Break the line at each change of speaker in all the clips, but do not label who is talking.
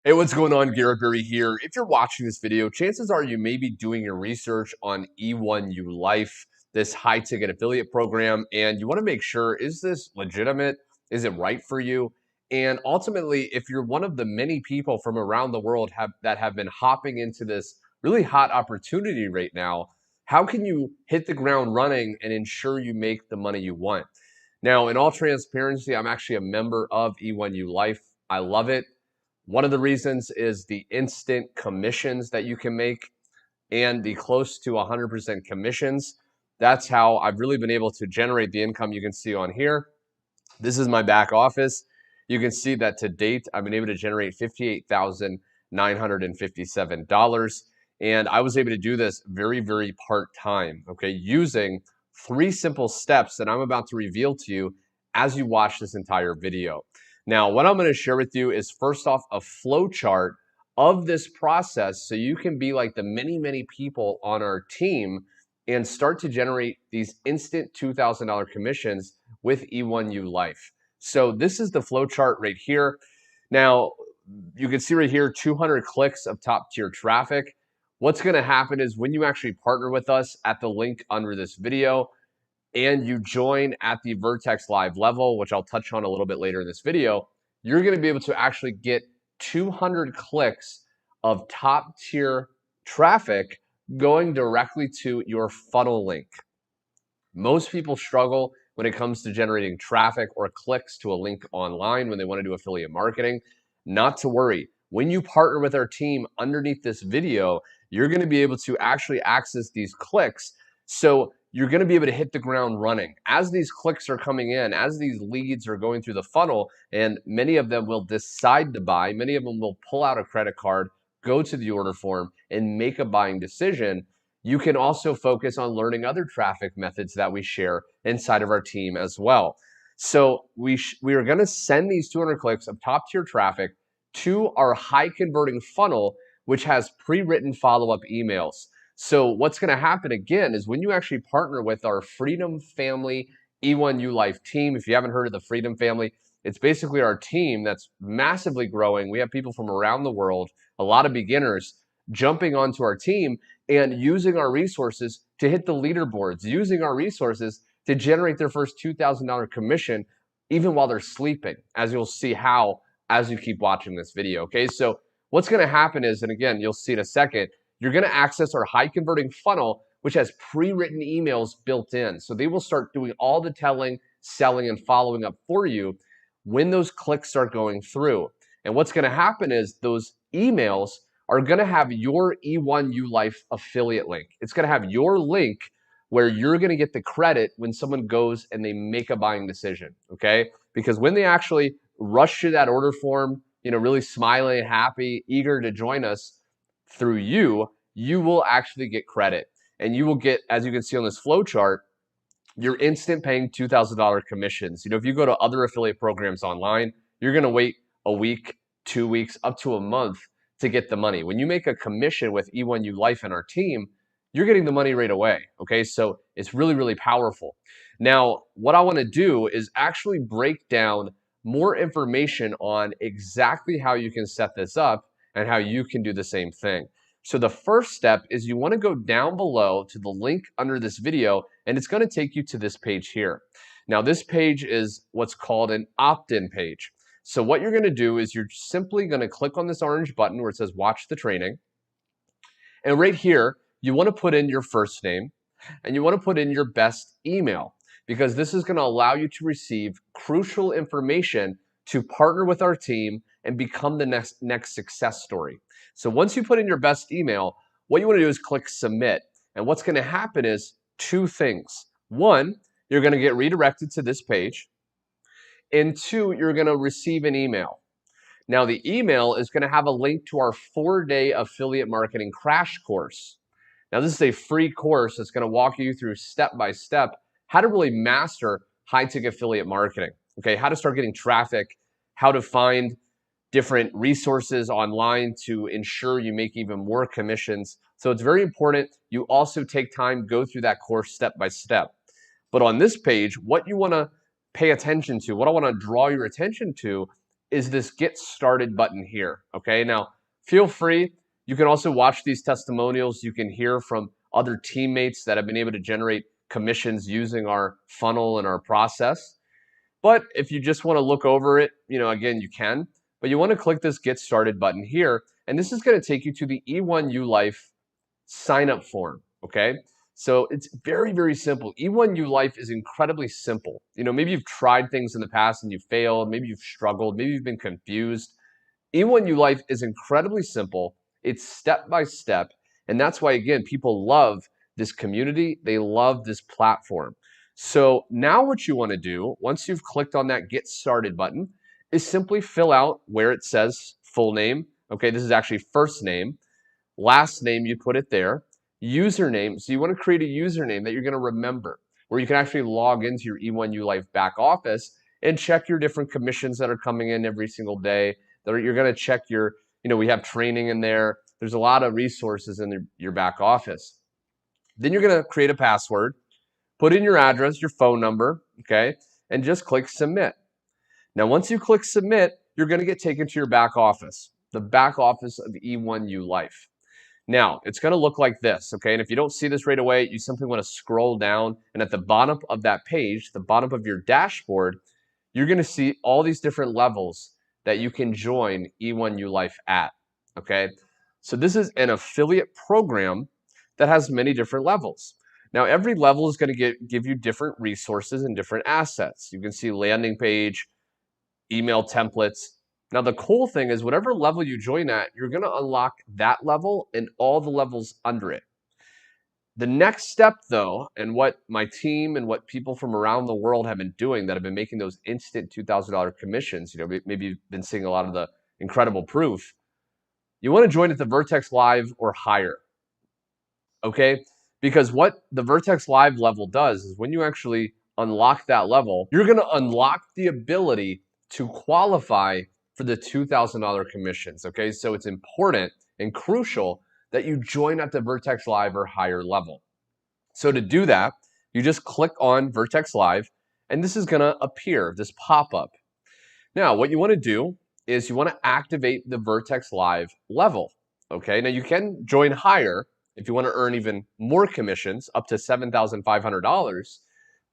Hey, what's going on? Garrett Berry here. If you're watching this video, chances are you may be doing your research on E1ULife, this high ticket affiliate program, and you want to make sure, is this legitimate? Is it right for you? And ultimately, if you're one of the many people from around the world that have been hopping into this really hot opportunity right now, how can you hit the ground running and ensure you make the money you want? Now, in all transparency, I'm actually a member of E1ULife. I love it. One of the reasons is the instant commissions that you can make and the close to 100% commissions. That's how I've really been able to generate the income you can see on here. This is my back office. You can see that to date, I've been able to generate $58,957. And I was able to do this very, very part-time, okay, using 3 simple steps that I'm about to reveal to you as you watch this entire video. Now, what I'm going to share with you is first off a flow chart of this process so you can be like the many, many people on our team and start to generate these instant $2,000 commissions with E1ULife. So this is the flow chart right here. Now, you can see right here 200 clicks of top tier traffic. What's going to happen is when you actually partner with us at the link under this video, and you join at the Vertex Live level, which I'll touch on a little bit later in this video, you're going to be able to actually get 200 clicks of top tier traffic going directly to your funnel link. Most people struggle when it comes to generating traffic or clicks to a link online when they want to do affiliate marketing. Not to worry. When you partner with our team underneath this video, you're going to be able to actually access these clicks. So you're going to be able to hit the ground running. As these clicks are coming in, as these leads are going through the funnel, and many of them will decide to buy, many of them will pull out a credit card, go to the order form, and make a buying decision. You can also focus on learning other traffic methods that we share inside of our team as well. So we are going to send these 200 clicks of top tier traffic to our high converting funnel, which has pre-written follow-up emails. So what's going to happen again is when you actually partner with our Freedom Family E1ULife team, if you haven't heard of the Freedom Family, it's basically our team that's massively growing. We have people from around the world, a lot of beginners jumping onto our team and using our resources to hit the leaderboards, using our resources to generate their first $2,000 commission even while they're sleeping, as you'll see how as you keep watching this video, okay? So what's going to happen is, and again, you'll see in a second, you're going to access our high converting funnel, which has pre-written emails built in. So they will start doing all the telling, selling, and following up for you when those clicks start going through. And what's going to happen is those emails are going to have your E1ULife affiliate link. It's going to have your link where you're going to get the credit when someone goes and they make a buying decision, okay? Because when they actually rush to that order form, really smiling, happy, eager to join us, through you, you will actually get credit. And you will get, as you can see on this flow chart, your instant paying $2,000 commissions. If you go to other affiliate programs online, you're going to wait a week, 2 weeks, up to a month to get the money. When you make a commission with E1ULife and our team, you're getting the money right away. Okay, so it's really, really powerful. Now, what I want to do is actually break down more information on exactly how you can set this up and how you can do the same thing. So the first step is you want to go down below to the link under this video, and it's going to take you to this page here. Now, this page is what's called an opt-in page. So what you're going to do is you're simply going to click on this orange button where it says watch the training. And right here, you want to put in your first name and you want to put in your best email, because this is going to allow you to receive crucial information to partner with our team and become the next success story. So once you put in your best email, what you want to do is click submit. And what's going to happen is 2 things. 1, you're going to get redirected to this page. And 2, you're going to receive an email. Now, the email is going to have a link to our 4-day affiliate marketing crash course. Now, this is a free course that's going to walk you through step by step how to really master high-ticket affiliate marketing. Okay, how to start getting traffic, how to find different resources online to ensure you make even more commissions. So it's very important you also take time, go through that course step by step. But on this page, what you want to pay attention to, what I want to draw your attention to is this Get Started button here, okay? Now, feel free. You can also watch these testimonials. You can hear from other teammates that have been able to generate commissions using our funnel and our process. But if you just want to look over it, again, you can. But you want to click this Get Started button here, and this is going to take you to the E1ULife sign up form, okay? So it's very, very simple. E1ULife is incredibly simple. Maybe you've tried things in the past and you failed. Maybe you've struggled. Maybe you've been confused. E1ULife is incredibly simple. It's step by step. And that's why, again, people love this community. They love this platform. So now what you want to do, once you've clicked on that Get Started button, is simply fill out where it says full name. Okay, this is actually first name. Last name, you put it there. Username, so you want to create a username that you're going to remember, where you can actually log into your E1ULife back office and check your different commissions that are coming in every single day. You're going to check your, we have training in there. There's a lot of resources in your back office. Then you're going to create a password, put in your address, your phone number, okay, and just click submit. Now, once you click submit, you're going to get taken to your back office, the back office of E1ULife. Now, it's going to look like this, okay? And if you don't see this right away, you simply want to scroll down, and at the bottom of that page, the bottom of your dashboard, you're going to see all these different levels that you can join E1ULife at, okay? So this is an affiliate program that has many different levels. Now, every level is going to give you different resources and different assets. You can see landing page, email templates. Now, the cool thing is whatever level you join at, you're going to unlock that level and all the levels under it. The next step, though, and what my team and what people from around the world have been doing that have been making those instant $2,000 commissions, maybe you've been seeing a lot of the incredible proof. You want to join at the Vertex Live or higher, okay? Because what the Vertex Live level does is when you actually unlock that level, you're going to unlock the ability to qualify for the $2,000 commissions, okay? So it's important and crucial that you join at the Vertex Live or higher level. So to do that, you just click on Vertex Live, and this is gonna appear, this pop-up. Now, what you wanna do is you wanna activate the Vertex Live level, okay? Now, you can join higher if you wanna earn even more commissions, up to $7,500.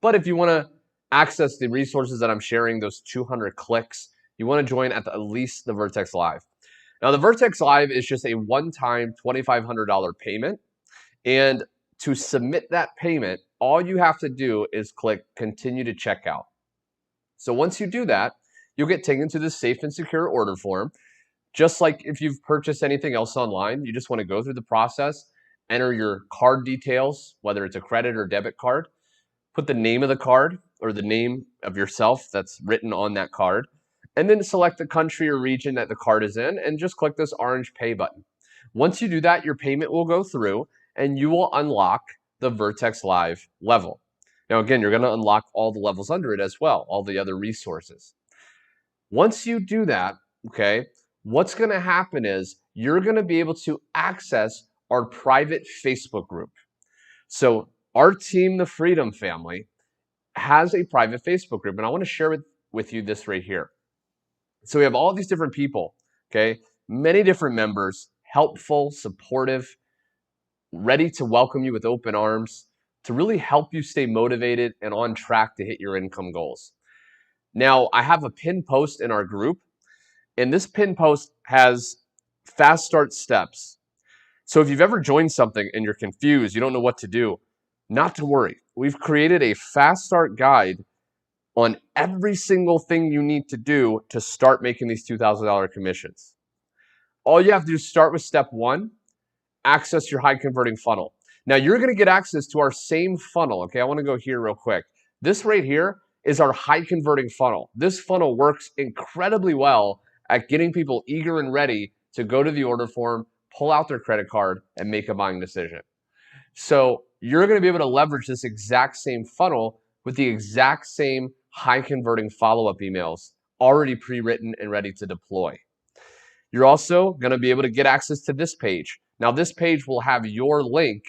But if you wanna access the resources that I'm sharing, those 200 clicks, you want to join at least the Vertex Live. Now, the Vertex Live is just a one-time $2,500 payment. And to submit that payment, all you have to do is click Continue to Checkout. So once you do that, you'll get taken to this safe and secure order form. Just like if you've purchased anything else online, you just want to go through the process, enter your card details, whether it's a credit or debit card, put the name of the card or the name of yourself that's written on that card, and then select the country or region that the card is in and just click this orange pay button. Once you do that, your payment will go through and you will unlock the Vertex Live level. Now, again, you're going to unlock all the levels under it as well, all the other resources. Once you do that, okay, what's going to happen is you're going to be able to access our private Facebook group. So our team, the Freedom Family, has a private Facebook group, and I want to share with you this right here. So we have all these different people, okay? Many different members, helpful, supportive, ready to welcome you with open arms, to really help you stay motivated and on track to hit your income goals. Now, I have a pinned post in our group, and this pinned post has fast start steps. So if you've ever joined something and you're confused, you don't know what to do, not to worry. We've created a fast start guide on every single thing you need to do to start making these $2,000 commissions. All you have to do is start with step one, access your high converting funnel. Now you're gonna get access to our same funnel, okay? I wanna go here real quick. This right here is our high converting funnel. This funnel works incredibly well at getting people eager and ready to go to the order form, pull out their credit card, and make a buying decision. So you're gonna be able to leverage this exact same funnel with the exact same high converting follow-up emails already pre-written and ready to deploy. You're also going to be able to get access to this page. Now, this page will have your link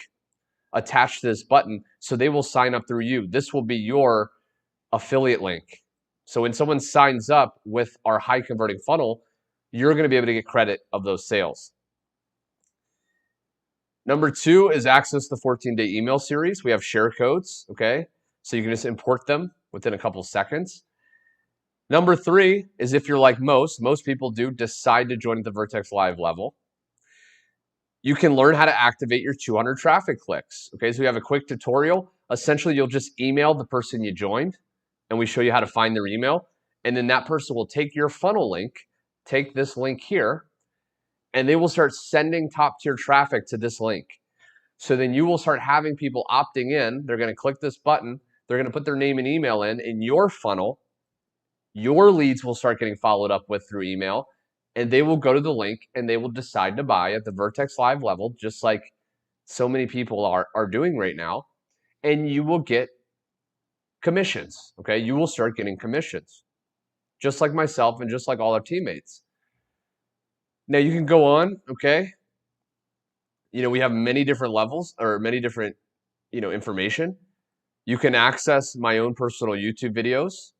attached to this button, so they will sign up through you. This will be your affiliate link. So when someone signs up with our high converting funnel, you're going to be able to get credit of those sales. Number 2 is access the 14-day email series. We have share codes, okay? So you can just import them within a couple seconds. Number 3 is if you're like most people do decide to join at the Vertex Live level, you can learn how to activate your 200 traffic clicks. Okay, so we have a quick tutorial. Essentially, you'll just email the person you joined, and we show you how to find their email. And then that person will take your funnel link, take this link here, and they will start sending top tier traffic to this link. So then you will start having people opting in. They're going to click this button. They're going to put their name and email in your funnel. Your leads will start getting followed up with through email, and they will go to the link and they will decide to buy at the Vertex Live level, just like so many people are doing right now. And you will get commissions, okay? You will start getting commissions, just like myself and just like all our teammates. Now you can go on, okay? We have many different levels or many different, information. You can access my own personal YouTube videos.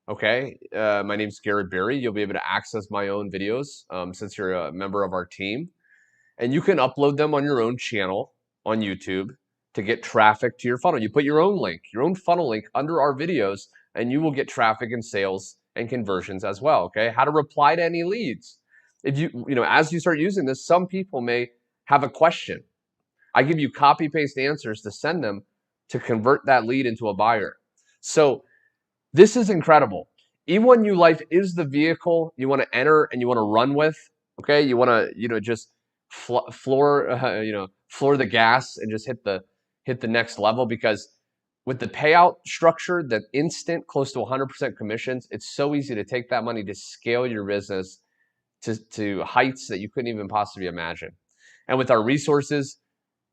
Okay, my name's Garrett Berry. You'll be able to access my own videos since you're a member of our team. And you can upload them on your own channel on YouTube to get traffic to your funnel. You put your own link, your own funnel link under our videos, and you will get traffic and sales and conversions as well, okay? How to reply to any leads. If as you start using this, some people may have a question. I give you copy-paste answers to send them to convert that lead into a buyer. So this is incredible. E1ULife is the vehicle you want to enter and you want to run with. Okay, you want to just floor the gas and just hit the next level, because with the payout structure, the instant close to 100% commissions, it's so easy to take that money to scale your business to heights that you couldn't even possibly imagine. And with our resources,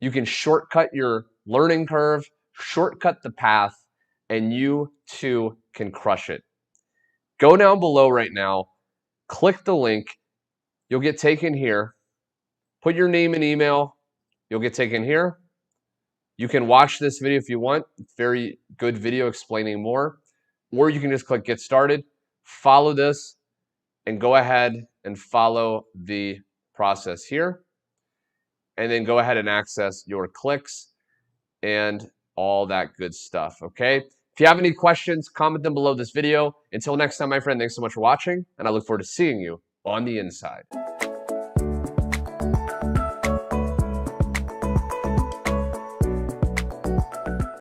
you can shortcut your learning curve, shortcut the path, and you too can crush it. Go down below right now, click the link, you'll get taken here, put your name and email, you'll get taken here. You can watch this video if you want, very good video explaining more, or you can just click get started, follow this, and go ahead and follow the process here, and then go ahead and access your clicks and all that good stuff, okay? If you have any questions, comment them below this video. Until next time, my friend, thanks so much for watching, and I look forward to seeing you on the inside.